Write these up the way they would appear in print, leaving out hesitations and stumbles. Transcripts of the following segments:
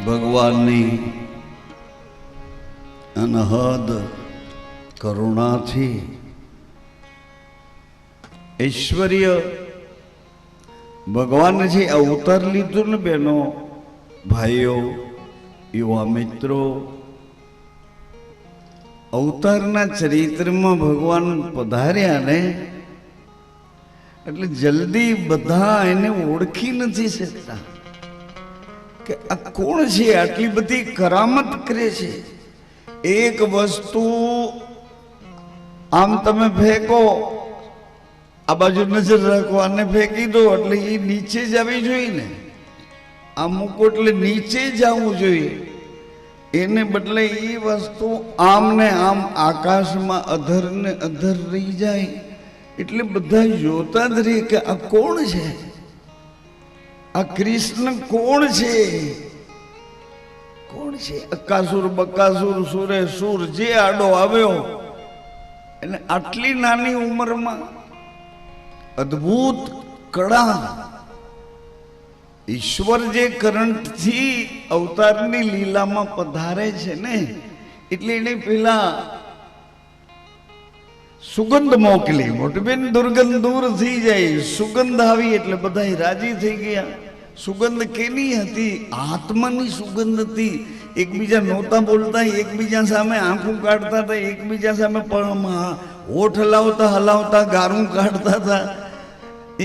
ભગવાનની અનહદ કરુણાથી ઐશ્વર્ય ભગવાન જે અવતાર લીધું ને બહેનો ભાઈઓ યુવા મિત્રો, અવતારના ચરિત્રમાં ભગવાન પધાર્યા ને એટલે જલ્દી બધા એને ઓળખી નથી શકતા કે આ કોણ છે, આટલી બધી કરામત કરે છે. એક વસ્તુ આમ તમે ફેંકો, આ બાજુ નજર રાખો, આને ફેંકી દો એટલે એ નીચે જ આવી જોઈએ ને, આ મૂકો એટલે નીચે જ આવવું જોઈએ. એને બદલે એ વસ્તુ આમ ને આમ આકાશમાં અધર ને અધર રહી જાય એટલે બધા જોતા જ રહે કે આ કોણ છે, આ કૃષ્ણ કોણ છે, કોણ છે. અકાસુર બકાસુર સુરે સુર જે આડો આવ્યો એને આટલી નાની ઉંમરમાં અદ્ભુત કળા, ઈશ્વર જે કરંટથી અવતારની લીલામાં પધારે છે ને એટલે એને પેલા સુગંધ મોકલી. મોટી બેન દુર્ગંધ દૂર થઈ જાય, સુગંધ આવી એટલે બધા રાજી થઈ ગયા. સુગંધ કેની હતી? આત્માની સુગંધ હતી. એકબીજા નહોતા બોલતા, એકબીજા સામે આંખું કાઢતા હતા, એકબીજા સામે હોઠ હલાવતા હલાવતા ગારું કાઢતા હતા.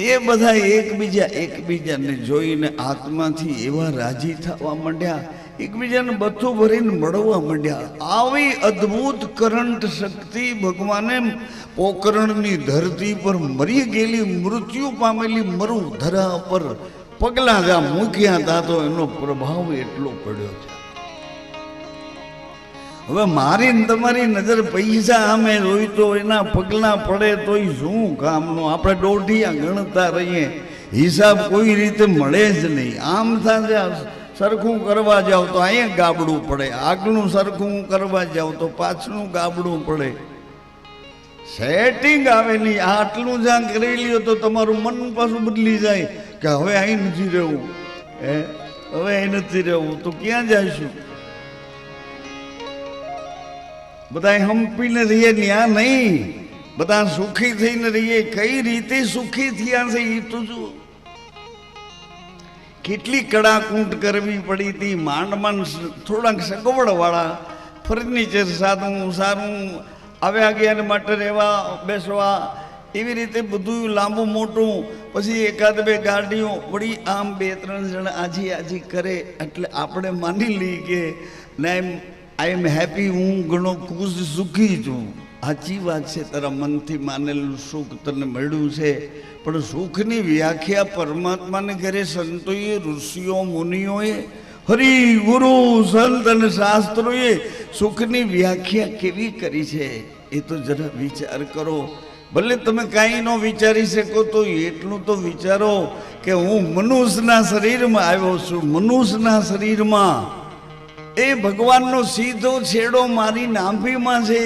એ બધા એકબીજાને જોઈને આત્માથી એવા રાજી થવા માંડ્યા, એકબીજાને બથું ભરીને મળવા માંડ્યા. આવી અદ્ભુત કરંટ શક્તિ ભગવાને પોકરણની ધરતી પર મરી ગયેલી, મૃત્યુ પામેલી મરુ ધરા પર પગલા જ્યાં મૂક્યા હતા તો એનો પ્રભાવ એટલો પડ્યો છે. હવે મારી ને તમારી નજર પૈસા આમે રોઈ તો એના પગલા પડે તોય શું કામનું? આપણે દોઢિયા ગણતા રહીએ, હિસાબ કોઈ રીતે મળે જ નહીં. આમ થાય સરખું કરવા જાવ તો અહીંયા ગાબડું પડે, આગલું સરખું કરવા જાવ તો પાછળનું ગાબડું પડે. સેટિંગ આવે નહીં. આટલું જ્યાં કરી લ્યો તો તમારું મન પાછું બદલી જાય કે હવે અહીં નથી રહેવું, હવે અહીં નથી રહેવું તો ક્યાં જઈશું? બધા હંપીને રહીએ ત્યાં નહીં, બધા સુખી થઈને રહીએ. કઈ રીતે સુખી થયા છે એ તો જુઓ. કેટલી કડાકૂટ કરવી પડી હતી. માંડ થોડાક સગવડ વાળા ફર્નિચર સારું સારું આવ્યા ગયા માટે રહેવા બેસવા, એવી રીતે બધું લાંબુ મોટું. પછી એકાદ બે ગાડીઓ વળી આમ બે ત્રણ જણા આજી કરે એટલે આપણે માની લઈએ કે આઈ એમ હેપી, હું ઘણો ખુશ સુખી છું. સાચી વાત છે, તારા મનથી માનેલું સુખ તને મળ્યું છે. પણ સુખની વ્યાખ્યા પરમાત્માને ઘરે સંતોએ, ઋષિઓ, મુનિઓએ, હરિ ગુરુ સંત અને શાસ્ત્રોએ સુખની વ્યાખ્યા કેવી કરી છે એ તો જરા વિચાર કરો. ભલે તમે કાંઈ ન વિચારી શકો તો એટલું તો વિચારો કે હું મનુષ્યના શરીરમાં આવ્યો છું. મનુષ્યના શરીરમાં એ ભગવાનનો સીધો છેડો મારી નાભીમાં છે.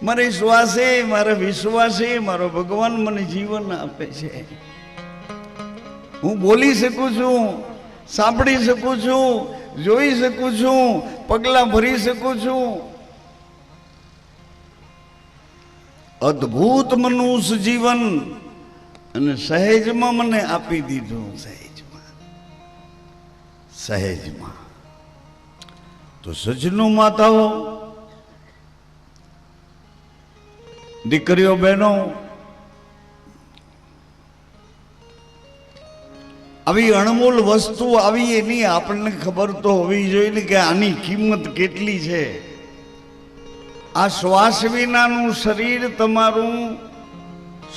મારે શ્વાસે, મારા વિશ્વાસે મારો ભગવાન મને જીવન આપે છે. હું બોલી શકું છું, સાંભળી શકું છું, જોઈ શકું છું, પગલાં ભરી શકું છું. અદ્ભુત મનુષ્ય જીવન અને સહેજમાં મને આપી દીધું. સહેજમાં તો સજનો માતાઓ, દીકરીઓ, બહેનો, આવી અણમોલ વસ્તુ આવી એની આપણને ખબર તો હોવી જોઈએ કે આની કિંમત કેટલી છે. આ શ્વાસ વિનાનું શરીર, તમારું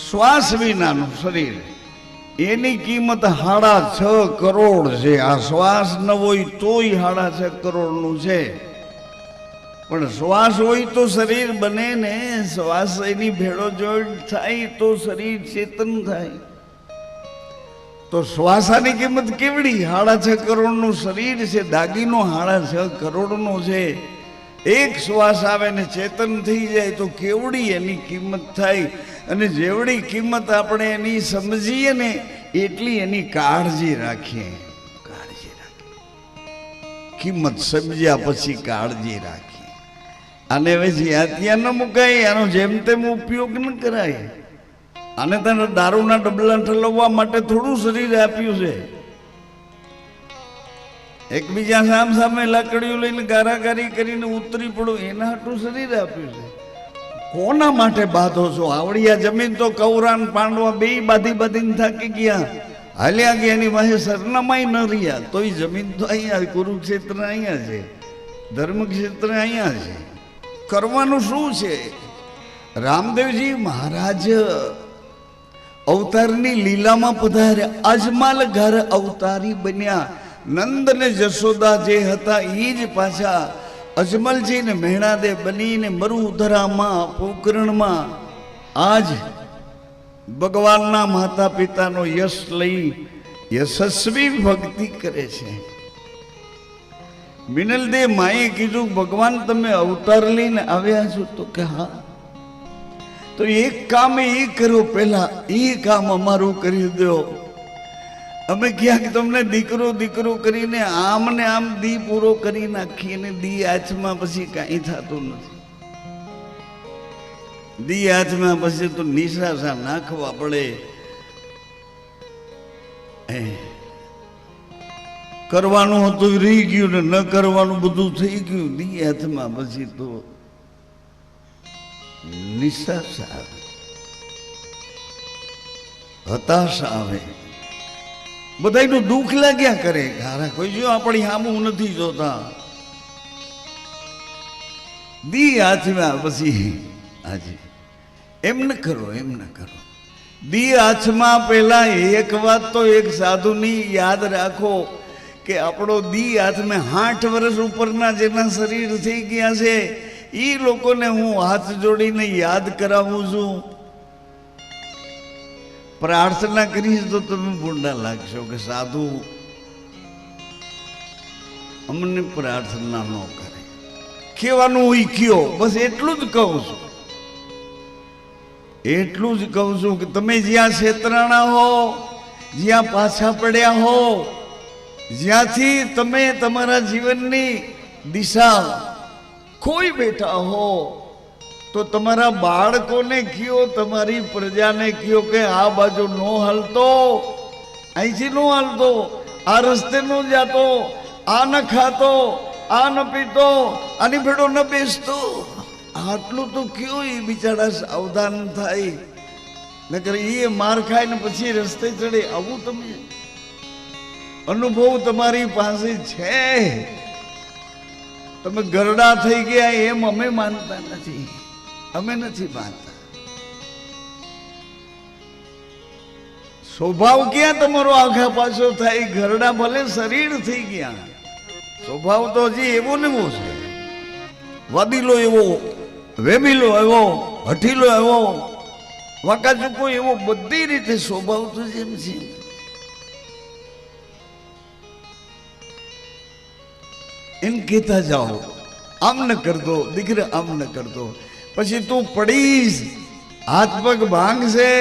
શ્વાસ વિનાનું શરીર, એની કિંમત 6.5 કરોડ છે. આ શ્વાસ ન હોય તોય 6.5 કરોડનું છે. પણ શ્વાસ હોય તો શરીર બને ને. શ્વાસ એની ભેળો જોડ થાય તો શરીર ચેતન થાય. તો શ્વાસાની કિંમત કેવડી? 6.5 કરોડનું શરીર છે, દાગીનો 6.5 કરોડનો છે. એક શ્વાસ આવે ને ચેતન થઈ જાય તો કેવડી એની કિંમત થાય. અને જેવડી કિંમત આપણે એની સમજીએ ને એટલી એની કાળજી રાખીએ. કિંમત સમજ્યા પછી કાળજી રાખી. આને હવે જ્યાં ત્યાં ન મુકાય, આનો જેમ તેમ ઉપયોગ ન કરાય. આને તને દારૂના ડબલા ઠલવવા માટે થોડું શરીર આપ્યું છે. એકબીજા સામ સામે લાકડીઓ લઈને ગારાગારી કરીને ઉતરી પડો એના હાટું શરીર આપ્યું છે. કોના માટે બાંધો છો? આવડિયા જમીન તો કૌરાન પાંડવા બે બાંધી બાંધીને થાકી ગયા, હાલ્યા ગયા, એની પાસે સરનામાય ન રહ્યા. તો એ જમીન તો અહીંયા, કુરુક્ષેત્ર અહીંયા છે, ધર્મક્ષેત્ર અહીંયા છે. કરવાનું શું છે? રામદેવજી મહારાજ અવતારની લીલામાં પધાર્યા, અજમાલ ઘર અવતારી બન્યા. નંદ ને જશોદા જે હતા એ જ પાછા અજમલજી ને મહેણાદે બનીને મરુધરામાં પોકરણમાં આજ ભગવાનના માતા પિતાનો યશ લઈ યશસ્વી ભક્તિ કરે છે. મિનલદેવ માએ કીધું, ભગવાન તમે અવતાર લઈને આવ્યા છો? તો કે હા. તો એક કામ એ કરો, પહેલા એ કામ અમારું કરી દો. અમે ક્યાંક તમને દીકરો દીકરો કરીને આમ ને આમ દી પૂરો કરી નાખીએ ને દી હાથમાં પછી કાંઈ થતું નથી. દી હાથમાં પછી તો નિશાસા નાખવા પડે. કરવાનું હતું રહી ગયું ને ન કરવાનું બધું થઈ ગયું. દી હાથમાં પછી તો નિશાસા આવે, હતાશા આવે, બધાયનું દુઃખ લાગ્યા કરે. હારા કોઈ જો આપણી સામું નથી જોતા. દી હાથમાં પછી આજે એમ ન કરો, એમ ન કરો. દી હાથમાં પહેલા એક વાત તો એક સાધુની યાદ રાખો કે આપણો દી હાથમાં 60 વર્ષ ઉપરના જેના શરીર થઈ ગયા છે એ લોકોને હું હાથ જોડીને યાદ કરાવું છું. પ્રાર્થના કરીશ તો તમે ભૂંડા લાગશો કે સાધુ અમને પ્રાર્થના ન કરે. કહેવાનું હોય કયો, બસ એટલું જ કહું છું. એટલું જ કહું છું કે તમે જ્યાં છેતરાણા હો, જ્યાં પાછા પડ્યા હો, જ્યાંથી તમે તમારા જીવનની દિશા ખોઈ બેઠા હો, તો તમારા બાળકોને કયો, તમારી પ્રજાને કયો કે આ બાજુ નો હાલતો, અહીંથી નો હાલતો, આ રસ્તે નો જાતો, આ ન ખાતો, આ ન પીતો, આની ભેડો ન બેસતો. આટલું તો કયો એ બિચારા સાવધાન થાય. નકર એ માર ખાય ને પછી રસ્તે ચડે. આવું તમે અનુભવ તમારી પાસે છે. તમે ગરડા થઈ ગયા એમ અમે માનતા નથી, અમે નથી માનતા. સ્વભાવ ક્યાં તમારો આઘા પાછો થાય? ઘરડા ભલે શરીર થઈ ગયા, સ્વભાવ તો હજી એવો ને એવો છે. વાદીલો એવો, વેમીલો એવો, હઠીલો એવો, વાંકાચૂકો એવો, બધી રીતે સ્વભાવ તો જેમ છે. એમ કહેતા જાઓ, આમ ન કરતો દીકરા, આમ ન કરતો. પછી તું પડીશ, હાથ પગ ભાંગશે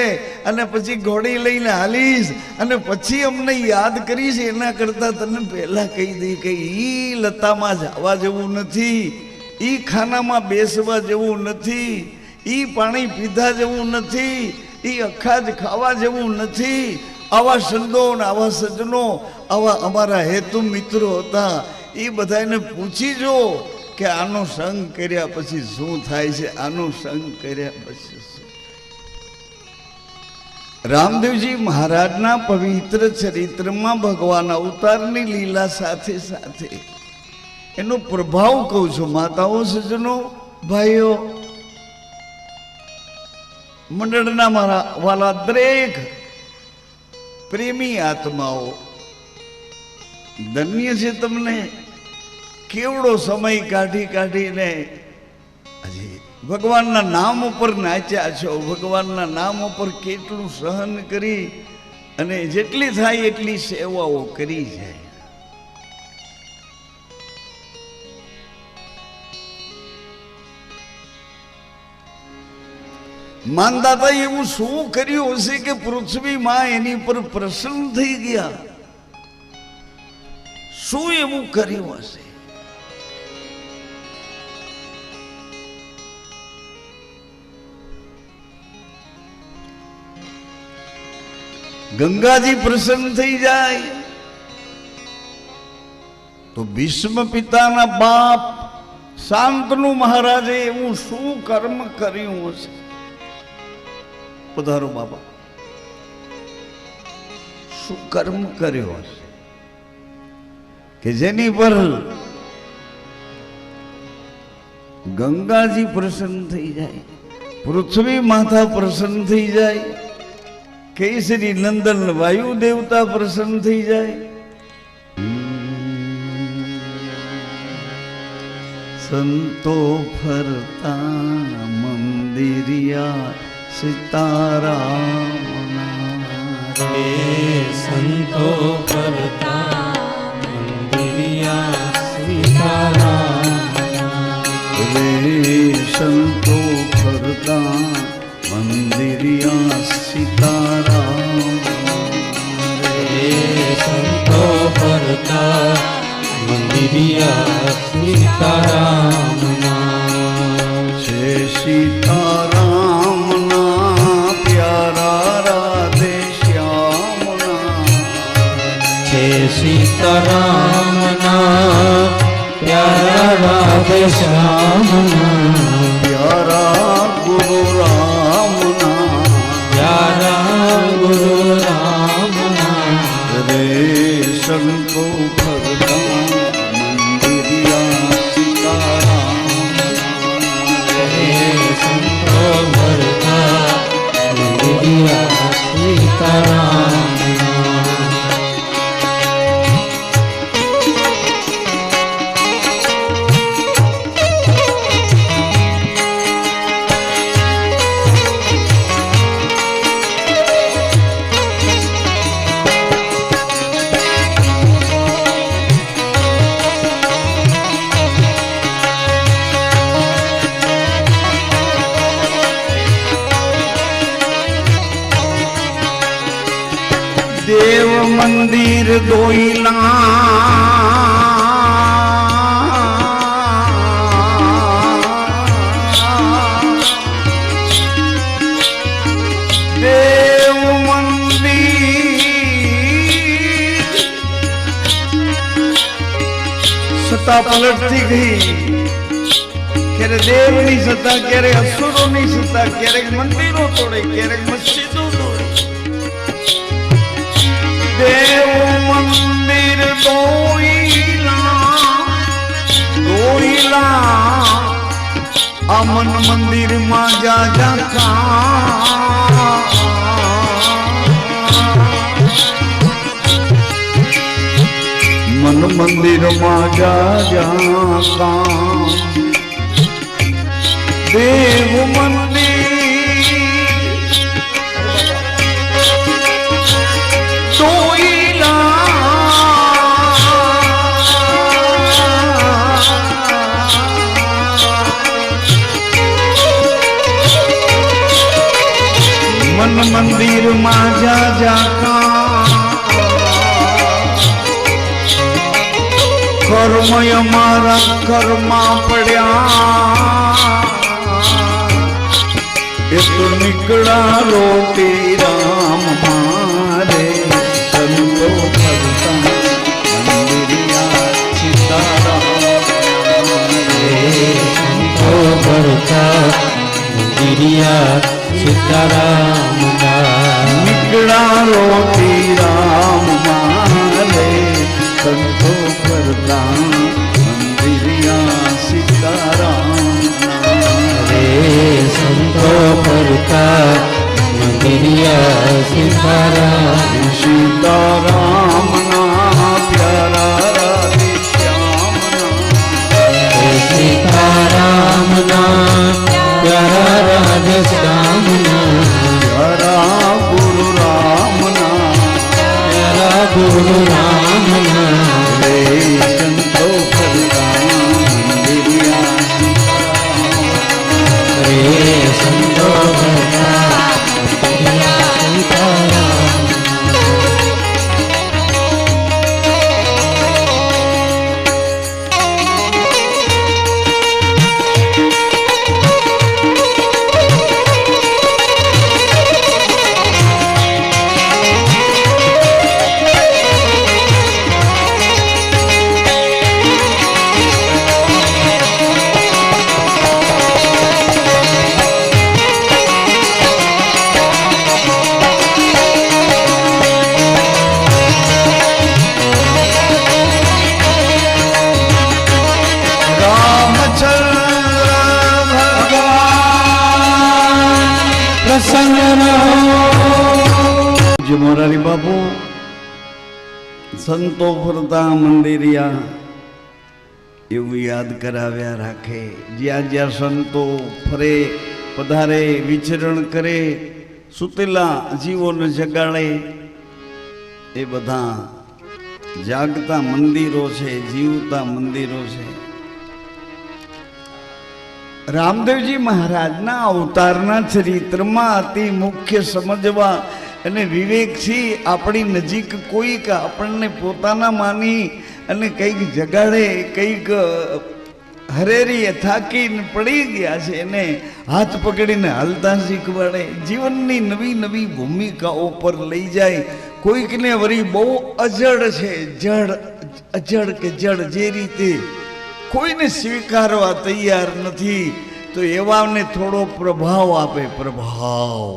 અને પછી ઘોડી લઈને હાલીશ અને પછી અમને યાદ કરીશ. એના કરતા તને પહેલા કહી દઈ કે ઈ લતામાં જવા જેવું નથી, ઈ ખાનામાં બેસવા જેવું નથી, ઈ પાણી પીધા જેવું નથી, ઈ અખાજ ખાવા જેવું નથી. આવા સંતો ને આવા સજ્જનો, આવા અમારા હેતુ મિત્રો હતા. એ બધાને પૂછી જો કે આનો સંગ કર્યા પછી શું થાય છે, આનો સંગ કર્યા પછી શું. રામદેવજી મહારાજના પવિત્ર ચરિત્રમાં ભગવાન અવતારની લીલા સાથે સાથે એનો પ્રભાવ કહું છું. માતાઓ, સજ્જનો, ભાઈઓ, મંડળના મારા વાલા દરેક પ્રેમી આત્માઓ, ધન્ય છે તમને. કેવડો સમય કાઢી કાઢીને હજી ભગવાનના નામ ઉપર નાચ્યા છો. ભગવાનના નામ ઉપર કેટલું સહન કરી અને જેટલી થાય એટલી સેવાઓ કરી છે. માનદાતા એવું શું કર્યું હશે કે પૃથ્વીમાં એની પર પ્રસન્ન થઈ ગયા? શું એવું કર્યું હશે? ગંગાજી પ્રસન્ન થઈ જાય તો ભીષ્મ પિતાના બાપ શાંતનુ મહારાજે એવું શું કર્મ કર્યું હશે? પધારો બાબા, શું કર્મ કર્યો હશે કે જેની પર ગંગાજી પ્રસન્ન થઈ જાય, પૃથ્વી માતા પ્રસન્ન થઈ જાય, કેસરી નંદન વાયુ દેવતા પ્રસન્ન થઈ જાય? સંતો ફરતા મંદિરિયા સીતારામ, સંતો ફરતા મંદિરિયા સીતારામ, રે સંતો ફરતા મંદિરિયા સીતારામ, રે સંતો ફરતા મંદિરિયા સીતારામ, છે સીતારામના પ્યારા રાધે શ્યામના, છે સીતારામના પ્યારા રાધે શ્યામના, પ્યારા ગુરુ રામના, પ્યારા ગુરુ રામના, રે સંતો ફરતા મંદિરિયા સીતારામ, રે સંતો ફરતા મંદિરિયા સીતારામ, દેવ મંદિર દોઈલા, દેવ મંદિર સત્તા પલટતી ગઈ, ક્યારે દેવની સત્તા, ક્યારે અસુરોની સત્તા, ક્યારેક મંદિરો તોડે, ક્યારેક મસ્જિદો તોડે. દેવ મંદિર દોઈલા, અમન મંદિર માં જા જા કા, મન મંદિર માં જા જા કા, દેવ મંદિર મન મંદિર માં જા જા કા, કર્મય મારા કર્મા પડ્યા, એ તો નીકળા રોટી રામ મારે, સંતો ફરતા મંદિરિયા સીતારામ, સંતો ફરતા મંદિરિયા સીતારામ, નીકળા રોટી રામ મારે, સંતો ફરતા મંદિરિયા સીતારામ, રે સંતો ફરતા મંદિરિયા સીતારામ, સીતારામના પ્યારા રાધે શ્યામના, સીતારામના પ્યારા રાધે શ્યામના, પ્યારા ગુરુ રામના, જે મોરારી બાપુ સંતો ફરતા મંદિરિયા એવું યાદ કરાવ્યા રાખે. જ્યાં જ્યાં સંતો ફરે પધારે વિચરણ કરે સુતેલા જીવોને જગાડે એ બધા જાગતા મંદિરો છે, જીવતા મંદિરો છે. રામદેવજી મહારાજના અવતારના ચરિત્રમાં અતિ મુખ્ય સમજવા અને વિવેકથી આપણી નજીક કોઈક આપણને પોતાના માની અને કંઈક જગાડે, કંઈક હરેરી થાકીને પડી ગયા છે એને હાથ પકડીને હાલતા શીખવાડે, જીવનની નવી નવી ભૂમિકાઓ પર લઈ જાય. કોઈકને વળી બહુ અજડ છે, જડ અજડ કે જડ, જે રીતે કોઈને સ્વીકારવા તૈયાર નથી તો એવાને થોડો પ્રભાવ આપે. પ્રભાવ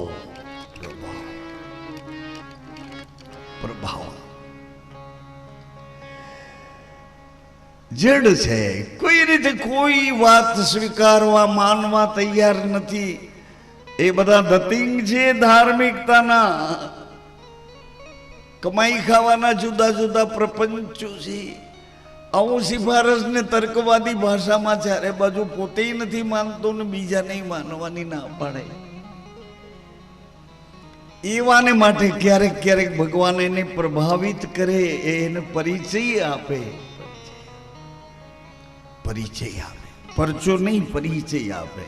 જડ છે, કોઈ રીતે કોઈ વાત સ્વીકારવા માનવા તૈયાર નથી. એ બધા ધતિંગ છે ધાર્મિકતાના, કમાઈ ખાવાના જુદા જુદા પ્રપંચો છે. આવું સિફારસ ને તર્કવાદી ભાષામાં ચારે બાજુ પોતે નથી માનતો ને બીજા નહીં માનવાની ના પાડે. એવાને માટે ક્યારેક ક્યારેક ભગવાન એને પ્રભાવિત કરે, એને પરિચય આપે. પરિચય આપે, પરચો નહીં, પરિચય આપે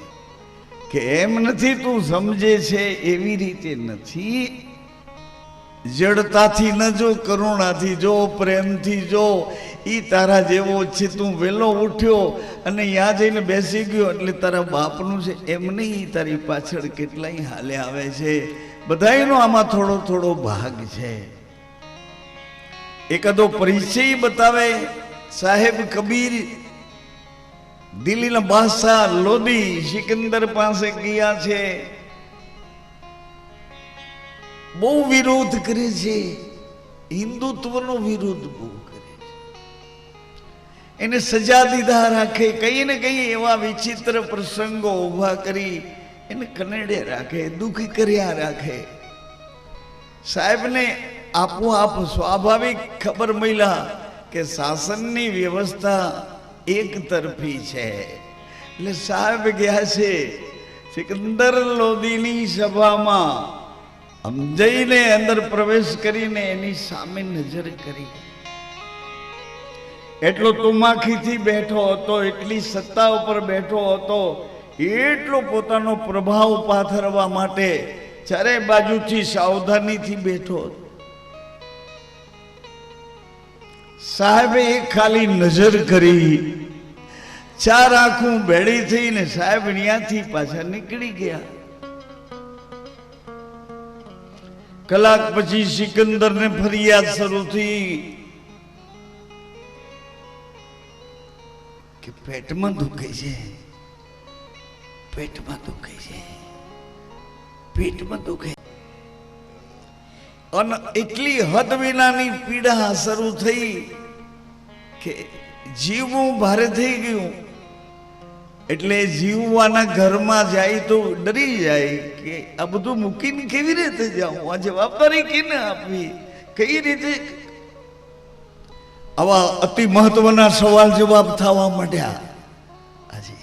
કે એમ નથી તું સમજે છે એવી રીતે નથી. જડતાથી ન જો, કરુણાથી જો, પ્રેમથી જો. ઈ તારા જેવો છે, તું વેલો ઉઠ્યો અને ત્યાં જઈને બેસી ગયો એટલે તારા બાપનું છે એમ નહીં, તારી પાછળ કેટલાય હાલે આવે છે. બધાયનો આમાં થોડો થોડો ભાગ છે. એકાદો પરિચય બતાવે. સાહેબ કબીર દિલ્હીના બાદશાહ લોધી સિકંદર પાસે ગયા છે, બહુ વિરોધ કરે છે, હિન્દુત્વનો વિરોધ બહુ કરે છે. એને સજા દીધા રાખે, કઈ ને કઈ એવા વિચિત્ર પ્રસંગો ઉભા કરી એને કનેડે રાખે, દુઃખી કર્યા રાખે. સાહેબને આપોઆપ સ્વાભાવિક ખબર મળ્યા કે શાસનની વ્યવસ્થા એક તરફી છે. એટલે સાહેબ ગયા છે સિકંદર લોધીની સભામાં, જઈને અંદર પ્રવેશ કરીને એની સામે નજર કરી. એટલો તુમાખીથી બેઠો હતો, એટલી સત્તા ઉપર બેઠો હતો, એટલો પોતાનો પ્રભાવ પાથરવા માટે ચારે બાજુથી સાવધાનીથી બેઠો હતો. સાહેબે એક ખાલી નજર કરી, ચાર આંખું ભેળી થઈને સાહેબ ત્યાંથી પાછા નીકળી ગયા. કલાક પછી સિકંદર ને ફરિયાદ શરૂ થઈ કે પેટમાં દુખે છે, પેટમાં દુખે છે, પેટમાં દુખે. અને એટલી હદ વિનાની પીડા શરૂ થઈ કે જીવવું ભારે થઈ ગયું. એટલે જીવવાના ઘરમાં જાય તો ડરી જાય કે આ બધું મૂકીને કેવી રીતે જાઉં, આ જવાબદારી કેને આપવી, કઈ રીતે. આવા અતિ મહત્વના સવાલ જવાબ થવા માંડ્યા. આજે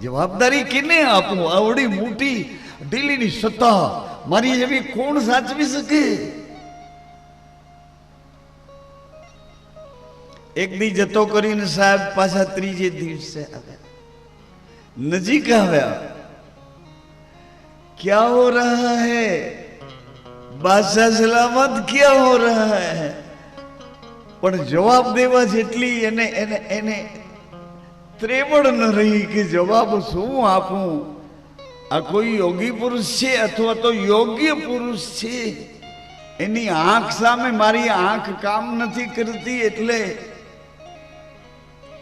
જવાબદારી કેને આપું, આવડી મોટી દિલ્હીની સત્તા મારી જેવી કોણ સાચવી શકે. એક દી જતો કરીને સાહેબ પાછા ત્રીજે દિવસે આવ્યા, નજીક આવ્યા. क्या हो रहा है बादशाह सलामत, क्या हो रहा है. પણ જવાબ દેવા જેટલી એને એને એને ત્રેવડ ન રહી કે જવાબ શું આપું. આ કોઈ યોગી પુરુષ છે અથવા તો યોગ્ય પુરુષ છે, એની આંખ સામે મારી આંખ કામ નથી કરતી. એટલે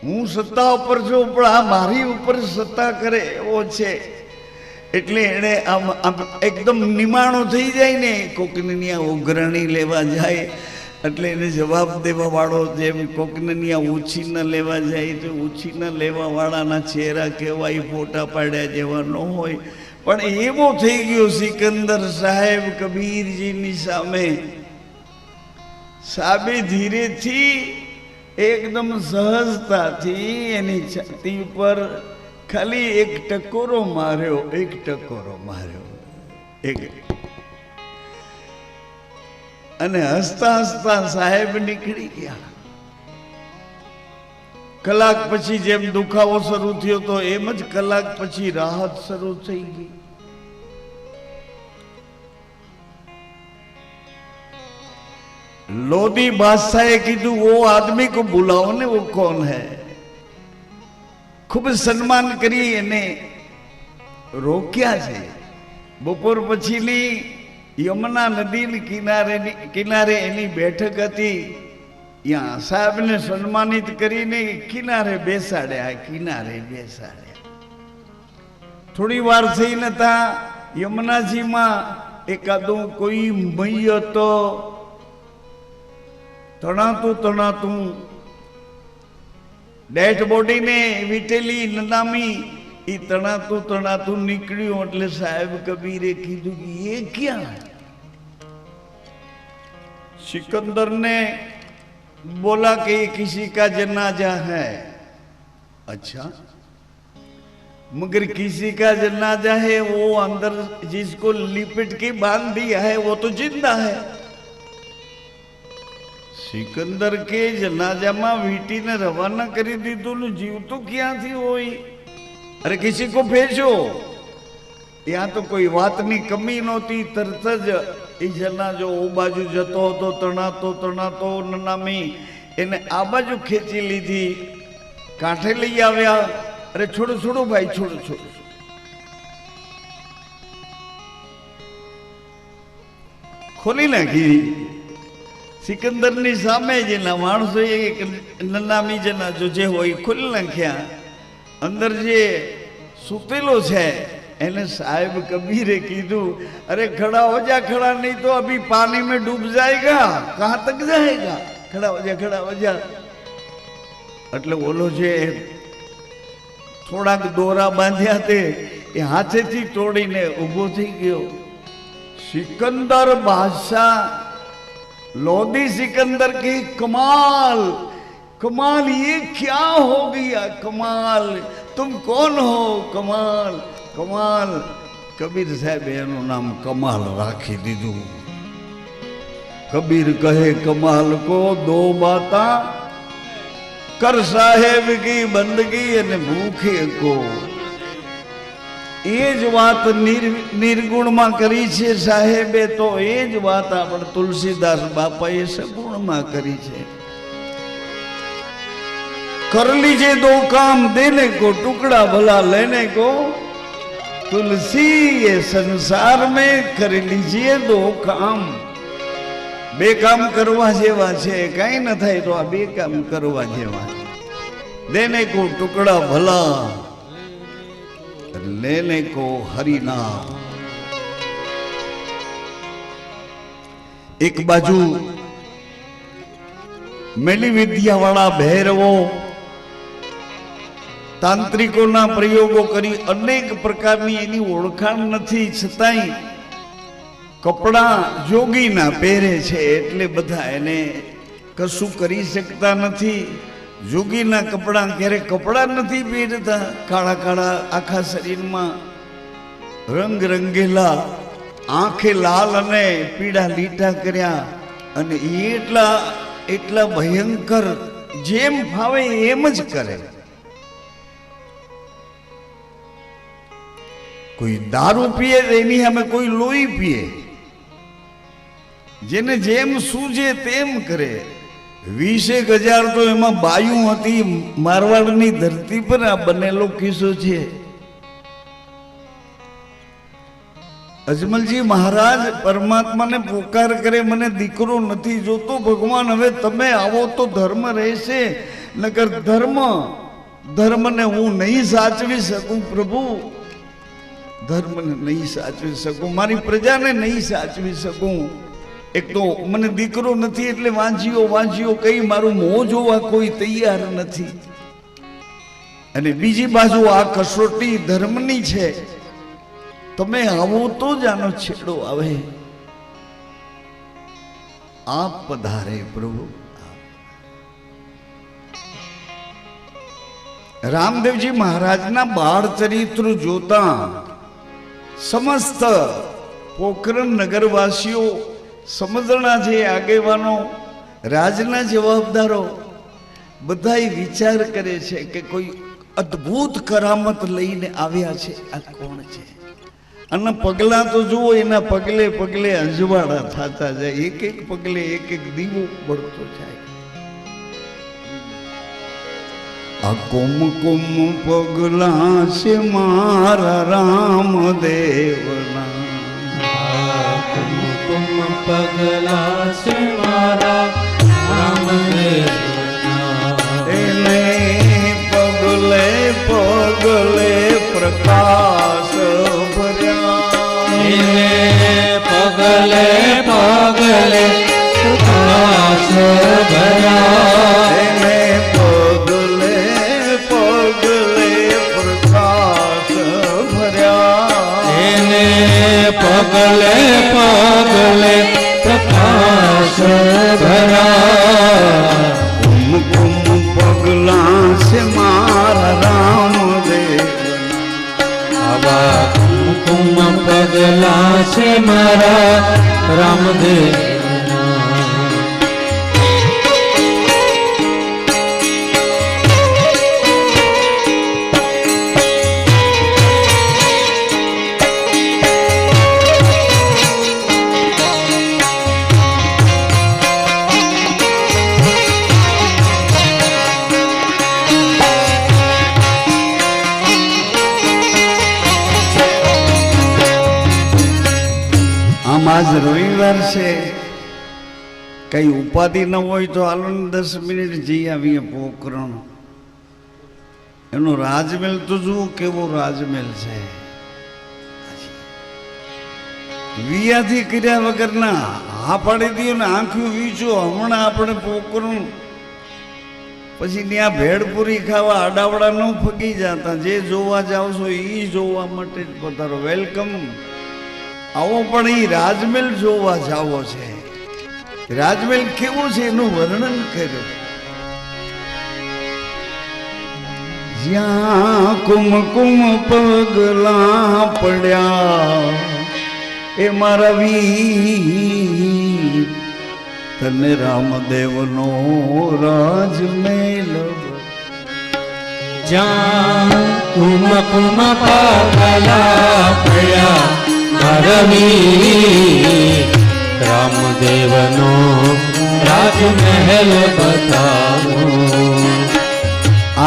હું સત્તા ઉપર છું પણ આ મારી ઉપર સત્તા કરે એવો છે. એટલે એને આમ એકદમ નિમાણો થઈ જાય ને, કોકને ત્યાં ઉઘરાણી લેવા જાય એટલે એને જવાબ દેવા વાળો જેમ કોકને ત્યાં ઉછી ન લેવા જાય તો ઉછી ન લેવા વાળાના ચહેરા કહેવાય ફોટા પાડ્યા જેવા ન હોય. પણ એવો થઈ ગયો સિકંદર સાહેબ કબીરજીની સામે, સાબે ધીરેથી એકદમ સહજતાથી એની છાતી ઉપર ખાલી એક ટકોરો માર્યો, એક ટકોરો માર્યો, એક, અને હસતા હસતા સાહેબ નીકળી ગયા. કલાક પછી જેમ દુખાવો શરૂ થયો તો એમ જ કલાક પછી રાહત શરૂ થઈ ગઈ. લોધી બાદશાહે કીધું वो आदमी को बुलाओ ने, वो कौन है. ખૂબ સન્માન કરી એને રોક્યા છે. બપોર પછીની યમુના નદીની કિનારે એની બેઠક હતી. ત્યાં સાહેબને સન્માનિત કરીને કિનારે બેસાડ્યા. થોડી વાર થઈ નતા યમુનાજીમાં એકાદું કોઈ મય તો તણાતું ડેડ બોડીને વીટેલી નનામી એ તણાતું નીકળ્યું. એટલે સાહેબ કબીરે કીધું કે એ ક્યાં. सिकंदर ने बोला कि किसी का जनाजा है. अच्छा, मगर किसी का जनाजा है वो अंदर जिसको लिपट के बांध दिया है वो तो जिंदा है. सिकंदर के जनाजा में वीटी ने रवाना करी दीधु ने जीव तो क्या थी होई. अरे किसी को भेजो. यहाँ तो कोई बात नहीं कमी नहोती. तरत ज એ જનાજો ઓ બાજુ જતો હતો તણાતો નનામી એને આ બાજુ ખેંચી લીધી, કાંઠે લઈ આવ્યા. અરે છોડો ભાઈ, છોડો. ખોલી નાખી. સિકંદરની સામે જેના માણસો નનામી જનાજો જે હોય ખોલી નાખ્યા. અંદર જે સૂતેલો છે એને સાહેબ कबीर कीधु, अरे खड़ा हो जा, खड़ा नहीं तो अभी पानी में डूब जाएगा, कहाँ तक जाएगा, खड़ा हो जा. એટલે ઓલો જે થોડાક દોરા બાંધ્યા તે એ હાથેથી તોડીને ઊભો થઈ ગયો. सिकंदर बादशाह लोधी सिकंदर की कमाल ये क्या हो गया, कमाल तुम कौन हो, कमाल. कबीर साहब एनु नाम कमाल राखी दीधु. कबीर कहे कमाल को दो बाता, कर साहेब की बंदगी अने भूखे को. ए ज बात निर्गुण में करी छे साहेबे, तो ए ज बात आपण तुलसीदास बापाए सगुण में करी छे. कर लीजिए दो काम, देने को टुकड़ा भला लेने को. तुलसी ये संसार में कर लीजिए दो काम. बे काम करवा जेवा छे, कई न थाय तो आ बे काम करवा जेवा. देने को टुकड़ा भला, लेने को हरि नाम. एक बाजू मेली विद्या वाला भैरवो तांत्रिकोना प्रयोगो करी अनेक प्रकारनी एनी ओळखाण नथी, छतांय कपड़ा जोगीना पहेरे छे एटले बधा एने कशुं करी शकता नथी. जोगीना कपड़ा क्यारे कपड़ा नथी पहेरता, काळा काळा आखा शरीरमां रंग रंगेला, आंखे लाल अने पीड़ा लीटा कर्या अने એટલા ભયંકર જેમ ફાવે એમ જ કરે. કોઈ દારૂ પીએ એની સામે કોઈ લોહી પીએ, જેને જેમ સૂજે તેમ કરે. 20,000 તો એમાં બાયું હતી. મારવાડની ધરતી પર આ બનેલો કિસ્સો છે. અજમલજી મહારાજ પરમાત્માને પોકાર કરે, મને દીકરો નથી જોતો ભગવાન, હવે તમે આવો તો ધર્મ રહેશે, નકર ધર્મને હું નહીં સાચવી શકું પ્રભુ, ધર્મને નહીં સાચવી શકું, મારી પ્રજાને નહીં સાચવી શકું. એક તો મને દીકરો નથી એટલે વાંજીઓ કઈ મારું મોં જોવા કોઈ તૈયાર નથી, અને બીજી બાજુ આ કસોટી ધર્મની છે. તમે આવો તો જ આનો છેડો આવે. આપ પધારે પ્રભુ. રામદેવજી મહારાજના બાળ ચરિત્ર જોતા સમસ્ત પોખરણ નગરવાસીઓ, સમજણા જે આગેવાનો, રાજના જવાબદારો બધાય વિચાર કરે છે કે કોઈ અદ્ભુત કરામત લઈને આવ્યા છે. આ કોણ છે? અને પગલા તો જુઓ, એના પગલે પગલે અજવાળા થતા જાય, એક એક પગલે એક એક દીવો બળતો જાય. આ કુમ કુમ પગલા છે મારા રામદેવના, કુમકુમ પગલા છે મારા રામદેવના, એને પગલે પગલે પ્રકાશ ભર્યા, એને પગલે પગલે પ્રકાશ ભર્યા, એને પગલે પગલે પ્રકાશ ભર્યા, એને પગલે પગલે પ્રકાશ ભર્યા. કુમ કુમ પગલા છે મારા રામદેવના, આવા કુમકુમ પગલા છે મારા રામદેવના. આમ આજ રવિવાર છે, કઈ ઉપાધિ ન હોય તો હાલો ને 10 મિનિટ જઈ આવીએ પોખરણ. એનો રાજમહેલ તો જુઓ કેવો રાજમહેલ છે. વિયાથી કર્યા વગરના હા પાડી દો ને આંખ્યું વીચો. હમણાં આપણે પોખરણ પછી ત્યાં ભેળપુરી ખાવા આડાવડા ન ફગી જતા. જે જોવા જાવ છો એ જોવા માટે જ પધારો. વેલકમ. આવો પણ એ રાજમહેલ જોવા જાવો છે. રાજમહેલ કેવો છે એનું વર્ણન કર્યું. જ્યાં કુમકુમ પગલા પડ્યા એ મારા વીર, તને રામદેવનો રાજમહેલ. જ્યાં કુમકુમ પગલા પડ્યા મારા વીર, રામદેવનો રાજમહેલ બતાવો.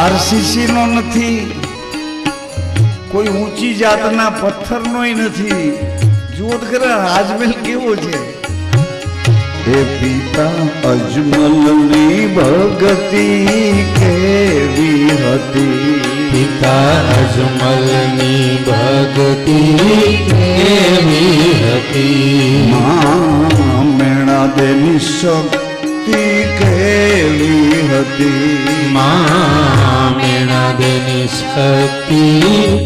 આરસીસી નો નથી, કોઈ ઊંચી જાતના પથ્થરનોય નથી. જુઓ તો ખરા રાજમહેલ કેવો છે. હે પિતા અજમલની ભગતિ કેવી હતી, પિતા અજમલની ભક્તિ કેવી હતી, મા મેણા દેની શક્તિ કેવી હતી, મા મેણા દેની શક્તિ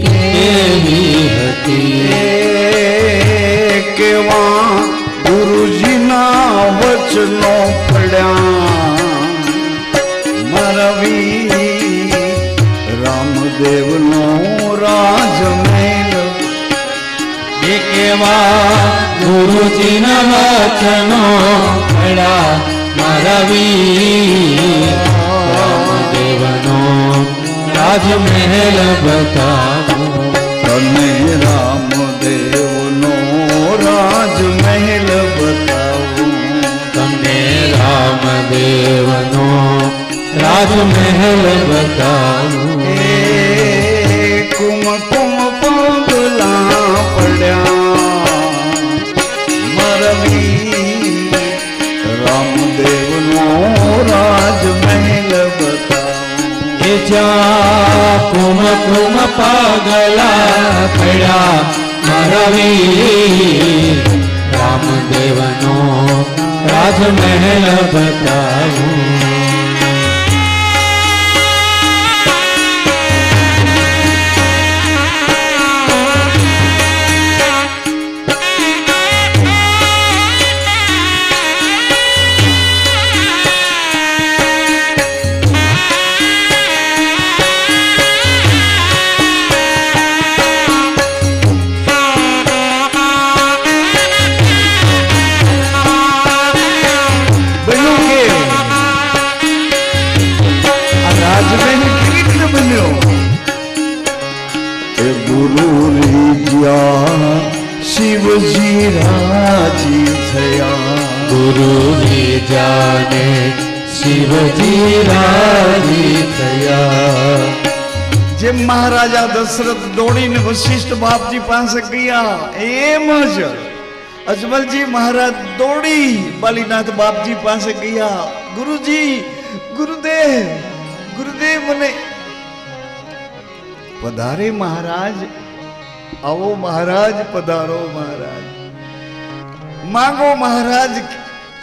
કેવી હતી. કેવા ગુરુજીના વચનો પડ્યા મારા વીર, રામદેવનો રાજમહેલ. એ કેવા ગુરુજીના વચનો પડ્યા મારા વીર, રામદેવનો રાજમહેલ બતાવો. તને રામદેવનો રાજમહેલ બતાવું, તમને રામદેવનો રાજમહેલ બતાવું. એ કુમકુમ પગલા પડ્યા મારા વીર, રામદેવનો રાજમહેલ બતાવું. એ જ્યાં કુમકુમ પગલા પડ્યા મારા વીર, રામદેવનો રાજમહેલ બતાવું. રાજી થયા. ગુરુની જાને શિવજી રાજી થયા. જેમ મહારાજા દશરથ દોડીને વશિષ્ઠ બાપજી પાસે ગયા એમ જ અજમલજી મહારાજ દોડી બાલીનાથ બાપજી પાસે ગયા. ગુરુજી, ગુરુદેવ, ગુરુદેવ મને પધારે મહારાજ. આવો મહારાજ, પધારો મહારાજ. માંગો મહારાજ,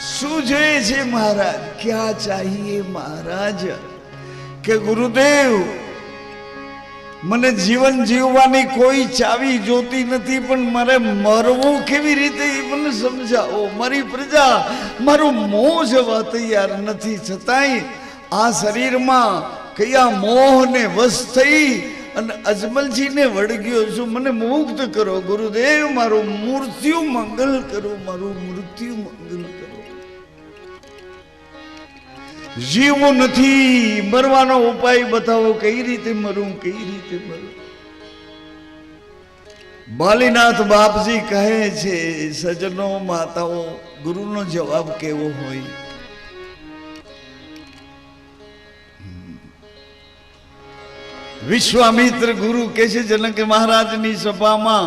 શું જોઈએ છે મહારાજ? ક્યાં ચાહીએ મહારાજ? કે ગુરુદેવ મને જીવન જીવવાની કોઈ ચાવી જોતી નથી, પણ મારે મરવું કેવી રીતે એ મને સમજાવો. મારી પ્રજા મારું મોહ જવા તૈયાર નથી, છતાંય આ શરીરમાં કયા મોહને વશ થઈ અને અજમલજીને વળગ્યો છું. મને મુક્ત કરો ગુરુદેવ. મારું મૃત્યુ મંગલ કરો, મારું મૃત્યુ મંગલ કરો. જીવવું નથી, મરવાનો ઉપાય બતાવો. કઈ રીતે મરું, કઈ રીતે મરું? બાલીનાથ બાપજી કહે છે, સજ્જનો માતાઓ, ગુરુનો જવાબ કેવો હોય? વિશ્વામિત્ર ગુરુ કે છે જનક મહારાજની સભામાં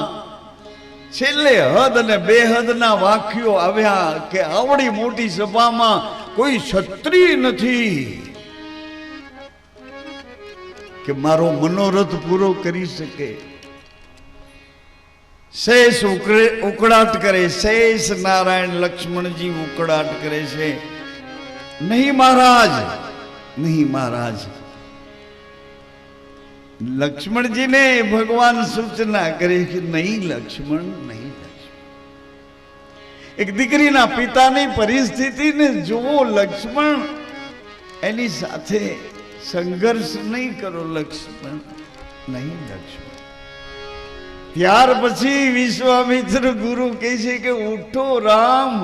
છેલ્લે હદ અને બેહદના વાક્યો આવ્યા કે આવડી મોટી સભામાં કોઈ ક્ષત્રિય નથી કે મારો મનોરથ પૂરો કરી શકે. શેષ ઉકળાટ કરે, શેષ નારાયણ લક્ષ્મણજી ઉકળાટ કરે છે. નહીં મહારાજ, નહીં મહારાજ. લક્ષ્મણજીને ભગવાન સૂચના કરે કે નહીં લક્ષ્મણ, નહીં લક્ષ્મણ. એક દીકરીના પિતાની પરિસ્થિતિને જુઓ લક્ષ્મણ, એની સાથે સંઘર્ષ નહીં કરો લક્ષ્મણ, નહીં લક્ષ્મણ. ત્યાર પછી વિશ્વામિત્ર ગુરુ કહે છે કે ઉઠો રામ,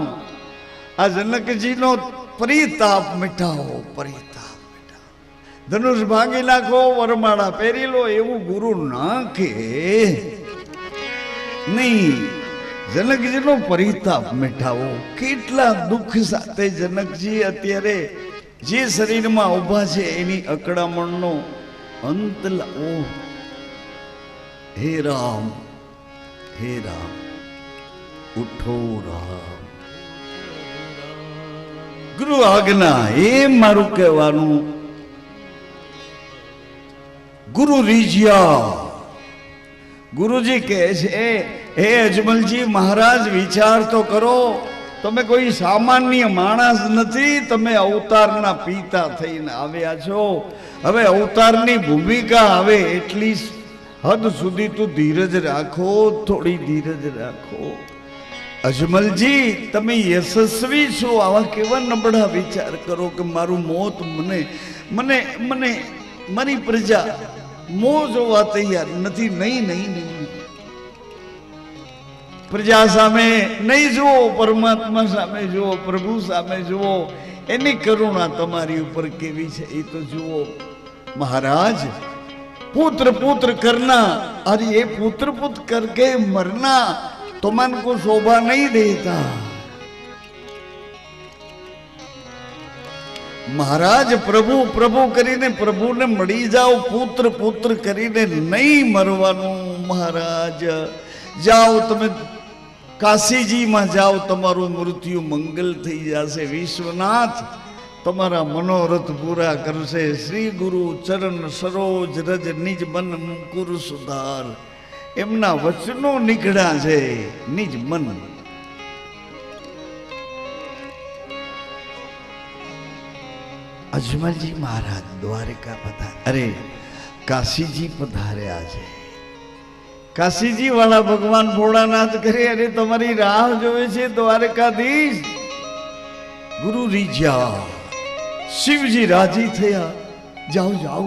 આ જનકજીનો પરિતાપ મિટાવો, પરિતાપ. ધનુષ ભાંગી નાખો, વરમાળા પહેરી લો, એવું ગુરુ ના કે નહીં. જનકજીનો પરિતાપ મિટાવો. કેટલા દુઃખ સાથે જનકજી અત્યારે જે શરીરમાં ઉભા છે એની અકળામણનો અંત લાવો. હે રામ, હે રામ, ઉઠો રામ. ગુરુ આજ્ઞા, એ મારું કહેવાનું. ગુરુ રીજ્યા. ગુરુજી કહે છે, હે અજમલજી મહારાજ, વિચાર તો કરો. તમે કોઈ સામાન્ય માણસ નથી, તમે અવતારના પિતા થઈને આવ્યા છો. હવે અવતારની ભૂમિકા આવે એટલી હદ સુધી તો ધીરજ રાખો, થોડી ધીરજ રાખો. અજમલજી તમે યશસ્વી છો, આવા કેવા નબળા વિચાર કરો કે મારું મોત મને મને મને મારી પ્રજા મોં જોવા તૈયાર નથી. નહીં, નહીં, નહીં. પ્રજા સામે નહીં જુઓ, પરમાત્મા સામે જુઓ, પ્રભુ સામે જુઓ. એની કરુણા તમારી ઉપર કેવી છે એ તો જુઓ. મહારાજ, पुत्र पुत्र करना और ये पुत्र पुत्र करके मरना तो मन को शोभा नहीं देता. महाराज, प्रभु प्रभु करीने प्रभु ने मળી जाओ, पुत्र पुत्र करीने नहीं मरवानुं. महाराज जाओ, તમે કાશીજીમાં જાઓ, તમારું મૃત્યુ મંગલ થઈ જશે. વિશ્વનાથ તમારા મનોરથ પૂરા કરશે. શ્રી ગુરુ ચરણ સરોજ રજ નિજ મન મુકુર સુધાર. એમના વચનો નીકળ્યા છે, નિજ મન. અજમલજી મહારાજ દ્વારકા પધાર્યા, અરે કાશીજી પધાર્યા છે. કાશીજી વાળા ભગવાન ભોળાનાથ કરે, અરે તમારી રાહ જોવે છે દ્વારકાધીશ. ગુરુ રીજ્યા, શિવજી રાજી થયા. જાઓ જાઓ,